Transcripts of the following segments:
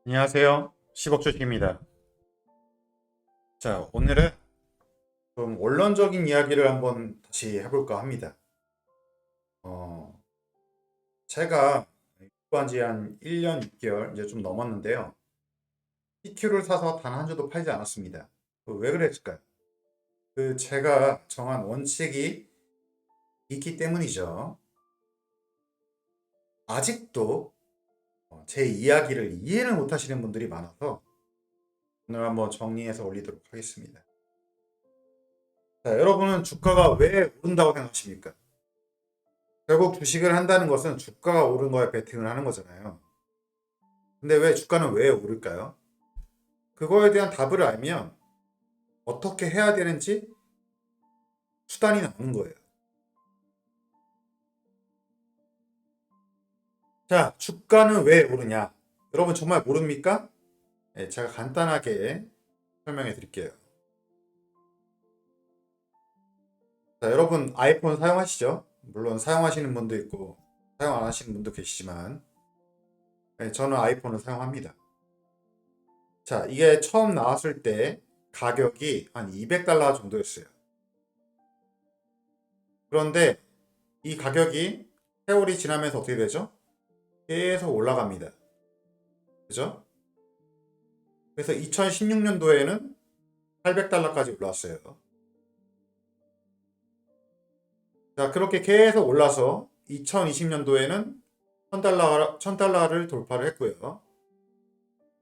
안녕하세요. 10억 주식입니다. 자, 오늘은 좀 원론적인 이야기를 한번 다시 해볼까 합니다. 어, 제가 유튜브한 지 한 1년 6개월 이제 좀 넘었는데요. PQ를 사서 단 한 주도 팔지 않았습니다. 왜 그랬을까요? 제가 정한 원칙이 있기 때문이죠. 아직도 제 이야기를 이해를 못 하시는 분들이 많아서 오늘 한번 정리해서 올리도록 하겠습니다. 자, 여러분은 주가가 왜 오른다고 생각하십니까? 결국 주식을 한다는 것은 주가가 오른 거에 베팅을 하는 거잖아요. 근데 주가는 왜 오를까요? 그거에 대한 답을 알면 어떻게 해야 되는지 수단이 나오는 거예요. 자, 주가는 왜 오르냐? 여러분 정말 모릅니까? 네, 제가 간단하게 설명해 드릴게요. 자, 여러분 아이폰 사용하시죠? 물론 사용하시는 분도 있고 사용 안 하시는 분도 계시지만 네, 저는 아이폰을 사용합니다. 자, 이게 처음 나왔을 때 가격이 한 200달러 정도였어요. 그런데 이 가격이 세월이 지나면서 어떻게 되죠? 계속 올라갑니다. 그죠? 그래서 2016년도에는 800달러까지 올랐어요. 자, 그렇게 계속 올라서 2020년도에는 1000달러를 돌파를 했고요.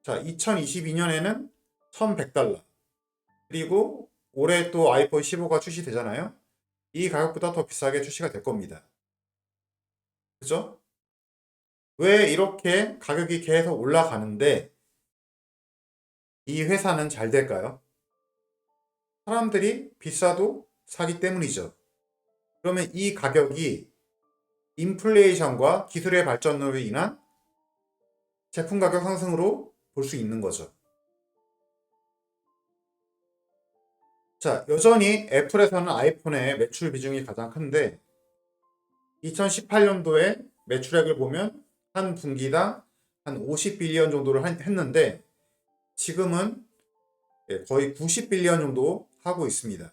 자, 2022년에는 1100달러. 그리고 올해 또 아이폰 15가 출시되잖아요. 이 가격보다 더 비싸게 출시가 될 겁니다. 그죠? 왜 이렇게 가격이 계속 올라가는데 이 회사는 잘 될까요? 사람들이 비싸도 사기 때문이죠. 그러면 이 가격이 인플레이션과 기술의 발전으로 인한 제품 가격 상승으로 볼 수 있는 거죠. 자, 여전히 애플에서는 아이폰의 매출 비중이 가장 큰데 2018년도에 매출액을 보면 한 분기당 한 50빌리언 정도를 했는데 지금은 거의 90빌리언 정도 하고 있습니다.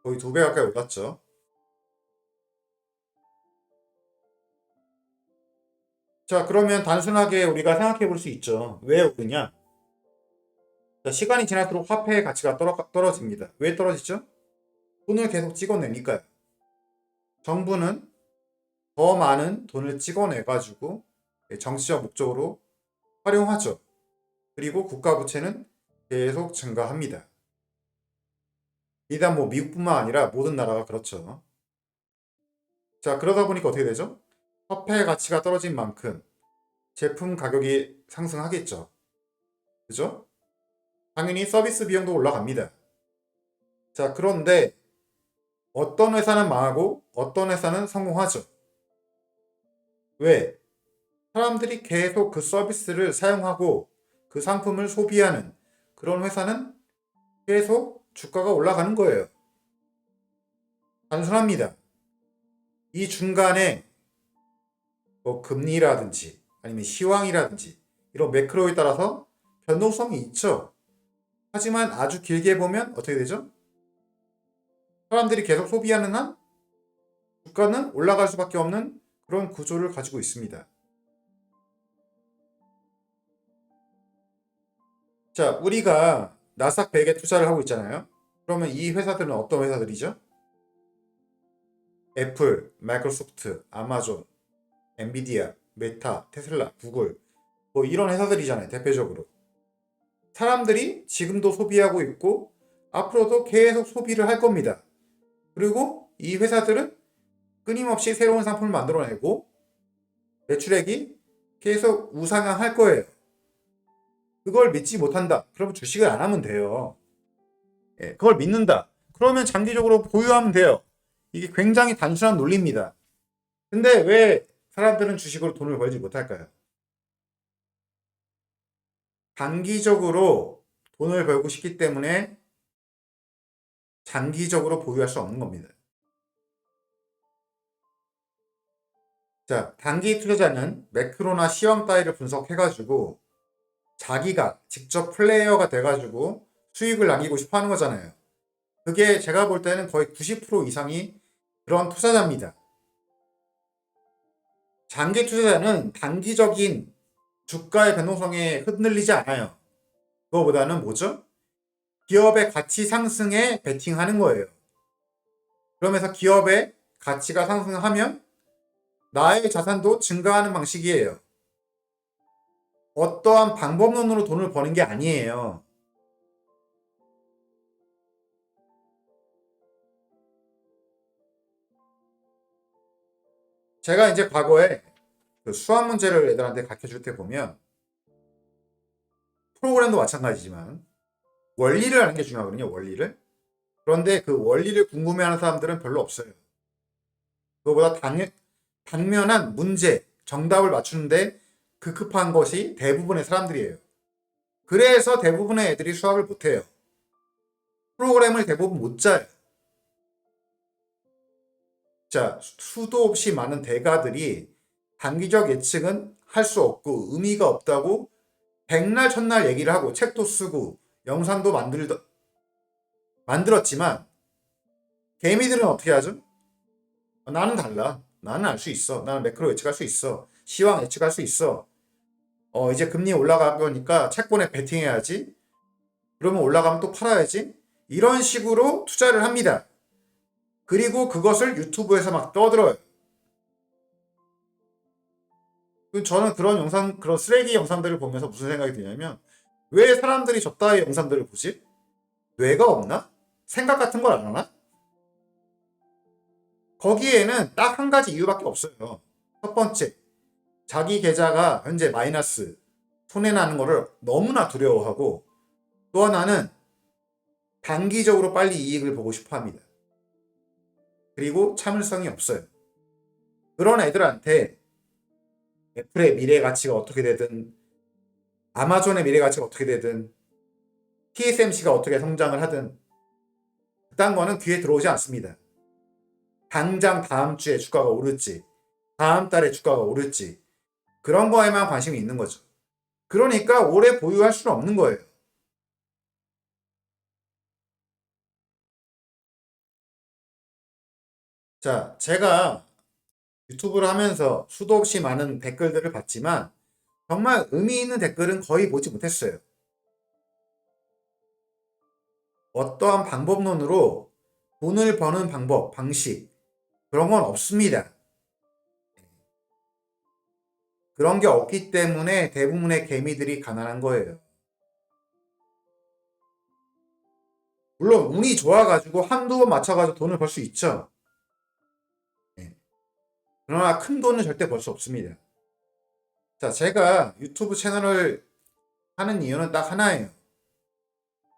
거의 2배 가까이 올랐죠. 자, 그러면 단순하게 우리가 생각해 볼 수 있죠. 왜 오르냐? 자, 시간이 지날수록 화폐의 가치가 떨어집니다. 왜 떨어지죠? 돈을 계속 찍어내니까요. 정부는 더 많은 돈을 찍어내가지고 정치적 목적으로 활용하죠. 그리고 국가 부채는 계속 증가합니다. 일단 뭐 미국뿐만 아니라 모든 나라가 그렇죠. 자, 그러다 보니까 어떻게 되죠? 화폐의 가치가 떨어진 만큼 제품 가격이 상승하겠죠. 그죠? 당연히 서비스 비용도 올라갑니다. 자, 그런데 어떤 회사는 망하고 어떤 회사는 성공하죠. 왜? 사람들이 계속 그 서비스를 사용하고 그 상품을 소비하는 그런 회사는 계속 주가가 올라가는 거예요. 단순합니다. 이 중간에 뭐 금리라든지 아니면 시황이라든지 이런 매크로에 따라서 변동성이 있죠. 하지만 아주 길게 보면 어떻게 되죠? 사람들이 계속 소비하는 한 주가는 올라갈 수밖에 없는 그런 구조를 가지고 있습니다. 자, 우리가 나스닥 100에 투자를 하고 있잖아요. 그러면 이 회사들은 어떤 회사들이죠? 애플, 마이크로소프트, 아마존, 엔비디아, 메타, 테슬라, 구글 뭐 이런 회사들이잖아요. 대표적으로. 사람들이 지금도 소비하고 있고 앞으로도 계속 소비를 할 겁니다. 그리고 이 회사들은 끊임없이 새로운 상품을 만들어내고 매출액이 계속 우상향할 거예요. 그걸 믿지 못한다. 그러면 주식을 안 하면 돼요. 예, 그걸 믿는다. 그러면 장기적으로 보유하면 돼요. 이게 굉장히 단순한 논리입니다. 근데 왜 사람들은 주식으로 돈을 벌지 못할까요? 단기적으로 돈을 벌고 싶기 때문에 장기적으로 보유할 수 없는 겁니다. 자, 단기 투자자는 매크로나 시황 따위를 분석해가지고 자기가 직접 플레이어가 돼가지고 수익을 남기고 싶어 하는 거잖아요. 그게 제가 볼 때는 거의 90% 이상이 그런 투자자입니다. 장기 투자자는 단기적인 주가의 변동성에 흔들리지 않아요. 그거보다는 뭐죠? 기업의 가치 상승에 베팅하는 거예요. 그러면서 기업의 가치가 상승하면 나의 자산도 증가하는 방식이에요. 어떠한 방법론으로 돈을 버는 게 아니에요. 제가 이제 과거에 그 수학 문제를 애들한테 가르쳐 줄 때 보면 프로그램도 마찬가지지만 원리를 아는 게 중요하거든요. 원리를. 그런데 그 원리를 궁금해하는 사람들은 별로 없어요. 그거보다 당면한 문제, 정답을 맞추는데 급급한 것이 대부분의 사람들이에요. 그래서 대부분의 애들이 수학을 못해요. 프로그램을 대부분 못 짜요. 자, 수도 없이 많은 대가들이 단기적 예측은 할 수 없고 의미가 없다고 백날 첫날 얘기를 하고 책도 쓰고 영상도 만들었지만 개미들은 어떻게 하죠? 나는 달라. 나는 알 수 있어. 나는 매크로 예측할 수 있어. 시황 예측할 수 있어. 이제 금리 올라가니까 채권에 베팅해야지. 그러면 올라가면 또 팔아야지. 이런 식으로 투자를 합니다. 그리고 그것을 유튜브에서 막 떠들어요. 저는 그런 영상, 그런 쓰레기 영상들을 보면서 무슨 생각이 드냐면, 왜 사람들이 저 따위 영상들을 보지? 뇌가 없나? 생각 같은 걸 안 하나? 거기에는 딱 한 가지 이유밖에 없어요. 첫 번째, 자기 계좌가 현재 마이너스, 손해나는 거를 너무나 두려워하고, 또 하나는 단기적으로 빨리 이익을 보고 싶어 합니다. 그리고 참을성이 없어요. 그런 애들한테 애플의 미래 가치가 어떻게 되든, 아마존의 미래 가치가 어떻게 되든, TSMC가 어떻게 성장을 하든, 그딴 거는 귀에 들어오지 않습니다. 당장 다음 주에 주가가 오를지, 다음 달에 주가가 오를지, 그런 거에만 관심이 있는 거죠. 그러니까 오래 보유할 수는 없는 거예요. 자, 제가 유튜브를 하면서 수도 없이 많은 댓글들을 봤지만, 정말 의미 있는 댓글은 거의 보지 못했어요. 어떠한 방법론으로 돈을 버는 방법, 방식, 그런 건 없습니다. 그런 게 없기 때문에 대부분의 개미들이 가난한 거예요. 물론 운이 좋아가지고 한두 번 맞춰가지고 돈을 벌 수 있죠. 네. 그러나 큰 돈은 절대 벌 수 없습니다. 자, 제가 유튜브 채널을 하는 이유는 딱 하나예요.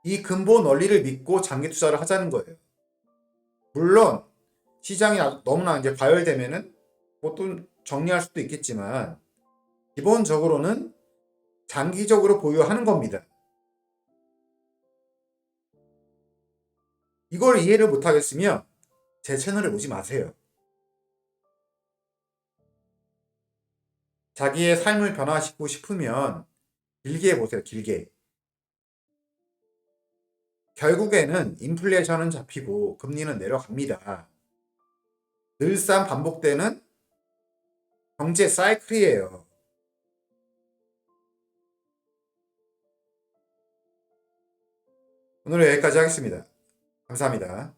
이 근본 원리를 믿고 장기 투자를 하자는 거예요. 물론 시장이 너무나 이제 과열되면은 뭐 또 정리할 수도 있겠지만 기본적으로는 장기적으로 보유하는 겁니다. 이걸 이해를 못하겠으면 제 채널을 보지 마세요. 자기의 삶을 변화시키고 싶으면 길게 보세요. 길게. 결국에는 인플레이션은 잡히고 금리는 내려갑니다. 늘상 반복되는 경제 사이클이에요. 오늘은 여기까지 하겠습니다. 감사합니다.